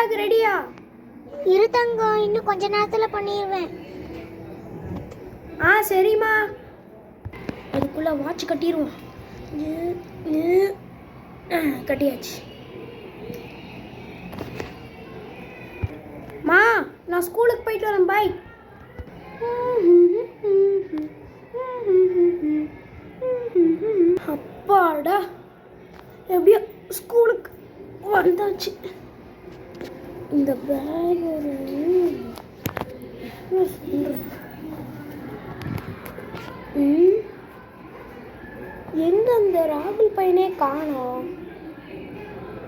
Back ரெடியா? இரு தங்கம், இன்னும் கொஞ்ச நேரத்தில் பண்ணிடுவேன். சரிம்மா. அதுக்குள்ளே வாட்ச் கட்டிடுவோம். கட்டியாச்சு. மா, நான் ஸ்கூலுக்கு போயிட்டு வரேன். பாய். அப்பாடா, எப்படியோ ஸ்கூலுக்கு வந்தாச்சு. இந்த பேக் எங்க அந்த ராகுல் பையனே காணோம்.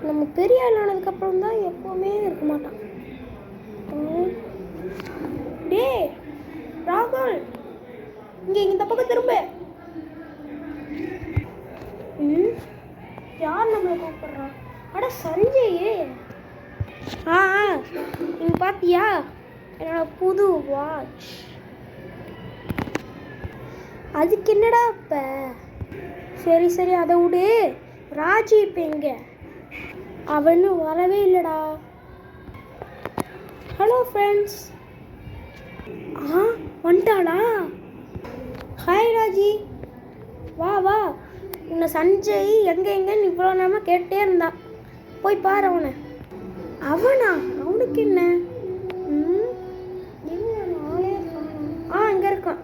நம்ம பெரிய ஆள் ஆனதுக்கப்புறம் தான் எப்பவுமே இருக்க மாட்டான். டே ராகுல், இங்கே இந்த பக்கம் திரும்ப. யார் நம்மளை கூப்பிடுறான்? அட சஞ்சய். நீ பார்த்தியா என்னோட புது வாட்ச்? அதுக்கு என்னடா இப்போ? சரி அதை விடு. ராஜி இப்போ எங்க? அவனும் வரவே இல்லைடா. Hello friends. வந்துட்டாளா? ஹாய் ராஜி, வா. உன்னை சஞ்சய் எங்கன்னு இவ்வளோ நேரமாக கேட்டே இருந்தான். போய் பாரு அவனை. அவனுக்கு என்ன? இங்கே இருக்கான்.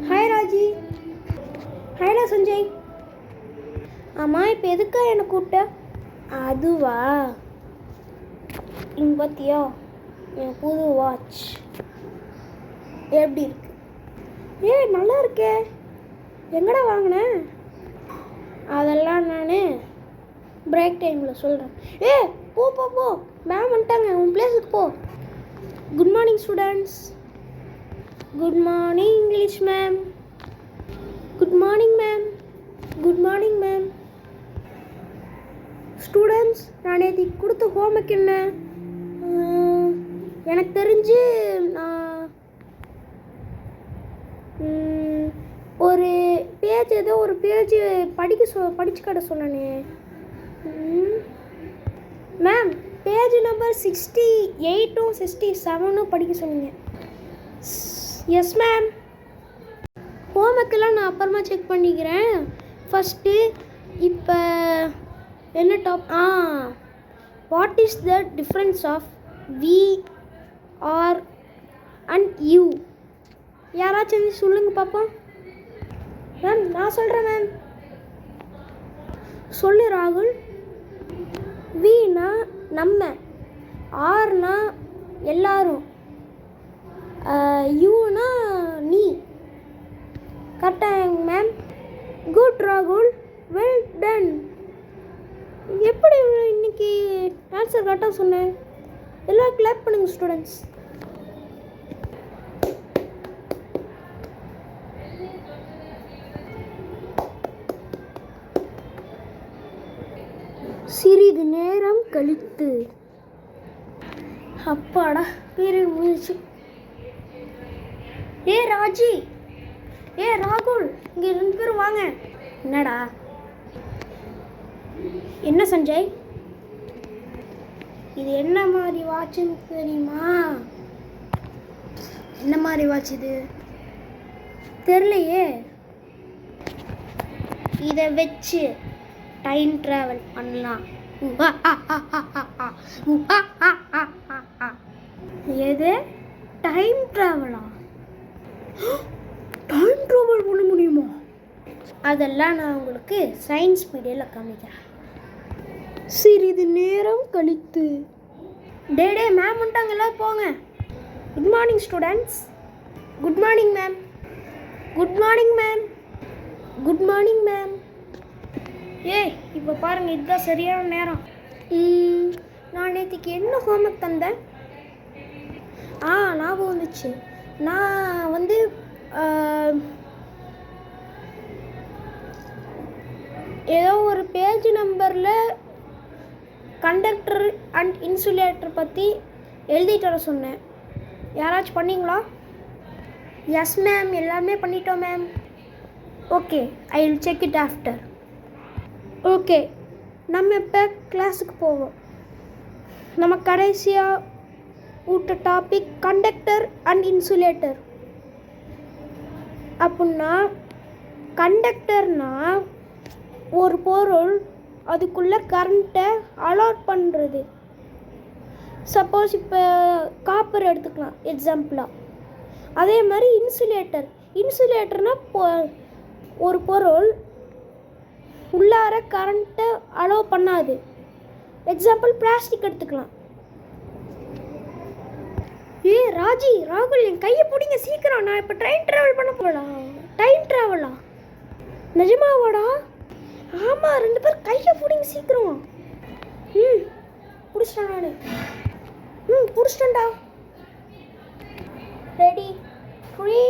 ஹாய் ராஜி. ஹாய்டா சஞ்சய். ஆமாம், இப்போ எதுக்கா என்னை கூப்பிட்ட? அதுவா, இங்கே பார்த்தியா என் புது வாட்ச் எப்படி இருக்கு? நல்லா இருக்கே. எங்கடா வாங்கினேன்? அதெல்லாம் நான் பிரேக் டைமில் சொல்கிறேன். போ மேம் வந்துட்டாங்க. உன் பிளேஸுக்கு போ. Good morning students. Good morning English ma'am. Good morning ma'am. Good morning ma'am. Students, நான் நேற்று கொடுத்த ஹோம்ஒர்க் என்ன? எனக்கு தெரிஞ்சு நான் ஒரு பேஜ் படிச்சு காட்ட சொன்னேனே மேம். பேஜ் நம்பர் 68 67 படிக்க சொன்னீங்க. Yes ma'am. ஹோம்ஒர்க்கெல்லாம் நான் அப்புறமா செக் பண்ணிக்கிறேன். ஃபஸ்ட்டு இப்போ என்ன what is the difference of V, R and U? யாராச்சும் சொல்லுங்கள் பார்ப்போம். மேம் நான் சொல்கிறேன் மேம். சொல்லு ராகுல். வீனா நம்ம, ஆர்னா எல்லாரும், யூனா நீ. கரெக்டாக மேம். குட் ராகுல், வெல் டன். எப்படி இன்னைக்கு ஆன்சர் கரெக்டாக சொன்னேன்? எல்லாம் கிளாப் பண்ணுங்க ஸ்டூடெண்ட்ஸ். சிறிது நேரம் கழித்து. அப்பாடா, பீரியட் முடிஞ்சிச்சு. ராஜி, ராகுல், இங்கே 2 பேரும் வாங்க. என்னடா? என்ன சஞ்சய், இது என்ன மாதிரி வாட்சுன்னு தெரியுமா? என்ன மாதிரி வாட்ச் இது? தெரியலையே. இதை வச்சு டைம் ட்ராவல் பண்ணலாம். எது டைம் ட்ராவலா? டைம் ட்ராவல் பண்ண முடியுமா? அதெல்லாம் நான் உங்களுக்கு சயின்ஸ் மீடியாவில் காமிக்கிறேன். சிறிது நேரம் கழித்து. டே மேம் வந்துட்டாங்க, எல்லாம் போங்க. Good morning students. Good morning ma'am. Good morning ma'am. Good morning ma'am. இப்போ பாருங்கள், இதுதான் சரியான நேரம். நான் நேற்றுக்கு என்ன ஹோம்ஒர்க் தந்தேன்? ஞாபகம் வந்துச்சு. நான் வந்து ஏதோ ஒரு பேஜ் நம்பரில் கண்டக்டர் அண்ட் இன்சுலேட்டர் பற்றி எழுதிட்டு வர சொன்னேன். யாராச்சும் பண்ணிங்களா? எஸ் மேம், எல்லாமே பண்ணிட்டோம் மேம். Okay, I will check it after. Okay, நம்ம இப்போ கிளாஸுக்கு போவோம். நம்ம கடைசியாக விட்ட டாபிக் கண்டக்டர் அண்ட் இன்சுலேட்டர். அப்படின்னா கண்டக்டர்னா ஒரு பொருள் அதுக்குள்ளே கரண்ட்டை அலாட் பண்ணுறது. சப்போஸ் இப்போ காப்பர் எடுத்துக்கலாம் எக்ஸாம்பிளாக. அதே மாதிரி இன்சுலேட்டர்னால் ஒரு பொருள் உள்ளார கரண்ட்டை அலோவ் பண்ணாது. எக்ஸாம்பிள் பிளாஸ்டிக் எடுத்துக்கலாம். ராகுல் என் கையை பிடிங்க சீக்கிரம், நான் இப்போ ட்ரெயின் ட்ராவல் பண்ண போகலா. டைம் ட்ராவலா? நிஜமாவாடா? ஆமாம், 2 பேர் கையை பிடிங்க சீக்கிரம். பிடிச்சிட்டேன் நான். பிடிச்சிட்டேன்டா. Ready 3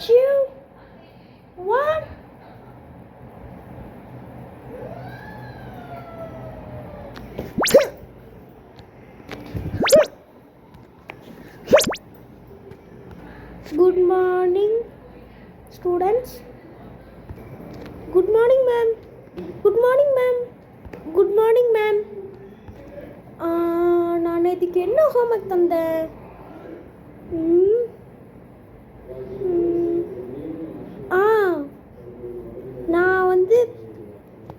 2 1. Good morning, students. Good morning, ma'am. Good morning, ma'am. Good morning, ma'am. நான் இதுக்கு என்ன ஹோம்ஒர்க் தந்தேன்? நான் வந்து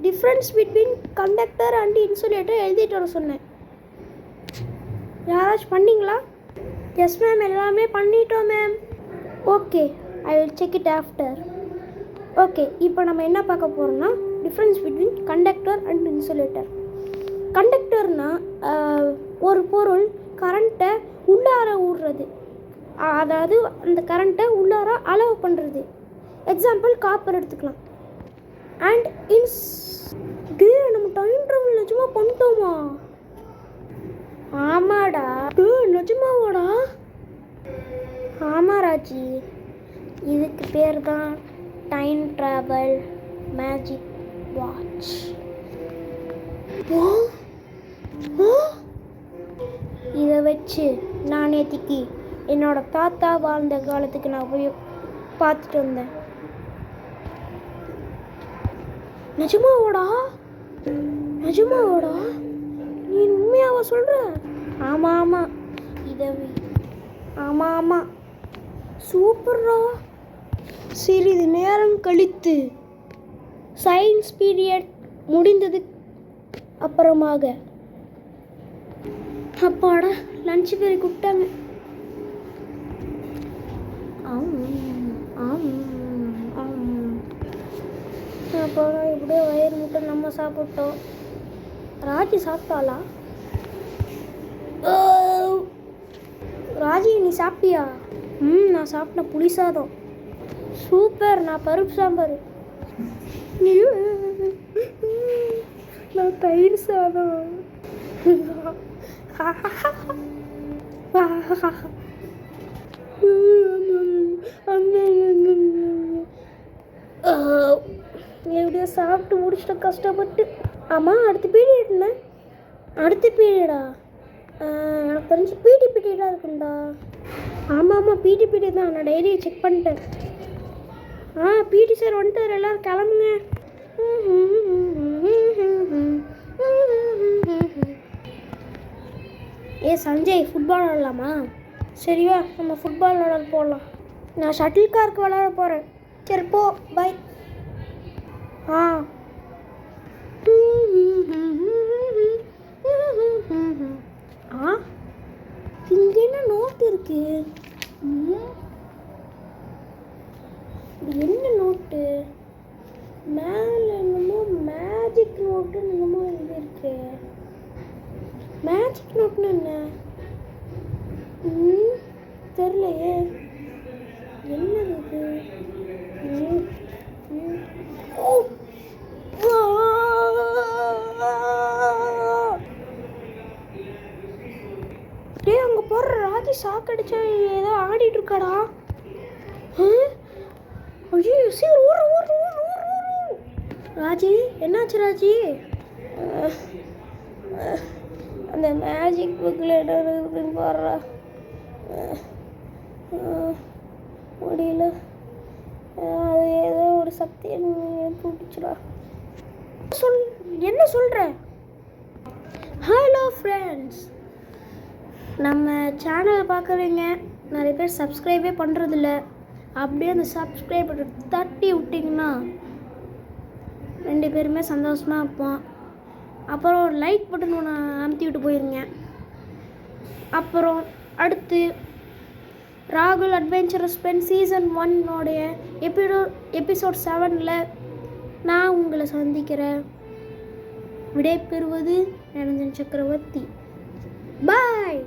difference between conductor and insulator எழுதிட்டு வர சொன்னேன். யாராச்சும் பண்ணிங்களா? எஸ் மேம், எல்லாமே பண்ணிட்டோம் மேம். Okay, I will check it after. Okay, இப்போ நம்ம என்ன பார்க்க போகிறோம்னா difference between conductor and insulator. கண்டக்டர்னால் ஒரு பொருள் கரண்ட்டை உள்ளார விடுறது, அதாவது அந்த கரண்ட்டை உள்ளார அலோவ் பண்ணுறது. எக்ஸாம்பிள் காப்பர் எடுத்துக்கலாம். அண்ட் நம்ம டைம் ட்ராவல் நிஜமாக பண்ணிட்டோமா? ஆமாடா. நிஜமாவாடா? ஆமாம் ராஜி, இதுக்கு பேர் தான் டைம் ட்ராவல் மேஜிக் வாட்ச். இதை வச்சு நான் நேற்றுக்கு என்னோட தாத்தா வாழ்ந்த காலத்துக்கு நான் போய் பார்த்துட்டு வந்தேன். நிஜமாவோடா? நீ உண்மையாவா சொல்கிற? ஆமாம், ஆமாம், சூப்பர்ரா. சிறிது நேரம் கழித்து சயின்ஸ் பீரியட் முடிந்தது அப்புறமாக அப்பாடா லஞ்ச் பேர் கூப்பிட்டாங்க. அப்புறம் இப்படியே வயிறு முட்டை நம்ம சாப்பிட்டோம். ராஜி சாப்பிட்டாளா? ராஜி நீ சாப்பிட்டியா? நான் சாப்பிட்டேன் புளி சாதம். சூப்பர். நான் பருப்பு சாம்பார். நான் தயிர் சாதம். எப்படியோ சாப்பிட்டு முடிச்சிட்ட கஷ்டப்பட்டு. ஆமாம், அடுத்த பீரியட் என்ன? அடுத்த பீரியடா? எனக்கு தெரிஞ்சு பிடி பீரியடாக இருக்குண்டா. ஆமாம், பிடி பீரியட் தான். நான் டைரியை செக் பண்ணிட்டேன். பிடி சார் வந்துட்டு எல்லோரும் கிளம்புங்க. சஞ்சய், ஃபுட்பால் விளாடலாமா? சரிவா, நம்ம ஃபுட்பால் விளாட போடலாம். நான் ஷட்டில் கார்க்கு விளாட போகிறேன். சரி போ, பை. இங்கே என்ன நோட் இருக்கு? என்ன நோட்டு? மேலே என்னமோ மேஜிக் நோட்டுன்னு என்னமோ எழுதியிருக்கு. மேஜிக் நோட்னு என்ன தெரியலையே. என்னது இது? டே, அங்கே போடுற ராஜி சாக்கடிச்சா ஏதோ ஆடிட்டு இருக்காடா. ஐயோ, சரி ஊர். ராஜி, என்னாச்சு ராஜி? அந்த மேஜிக் புக்கில் என்ன இருக்குதுன்னு பாடுறா. முடியல, அது ஏதோ ஒரு சக்தி பிடிச்சிடா. என்ன சொல்கிற? ஹலோ ஃப்ரெண்ட்ஸ், நம்ம சேனலை பார்க்குறீங்க நிறைய பேர் சப்ஸ்கிரைபே பண்ணுறதில்ல. அப்படியே அந்த சப்ஸ்கிரைப் தட்டி விட்டிங்கன்னா 2 பேருமே சந்தோஷமாக இருப்போம். அப்புறம் ஒரு லைக் பட்டன் ஒன்று அமுத்தி விட்டு போயிருங்க. அப்புறம் அடுத்து ராகுல் அட்வென்ச்சரஸ் பென் சீசன் 1 எபிசோட் 7 நான் உங்களை சந்திக்கிறேன். விடை பெறுவது நிரஞ்சன் சக்கரவர்த்தி. பாய்.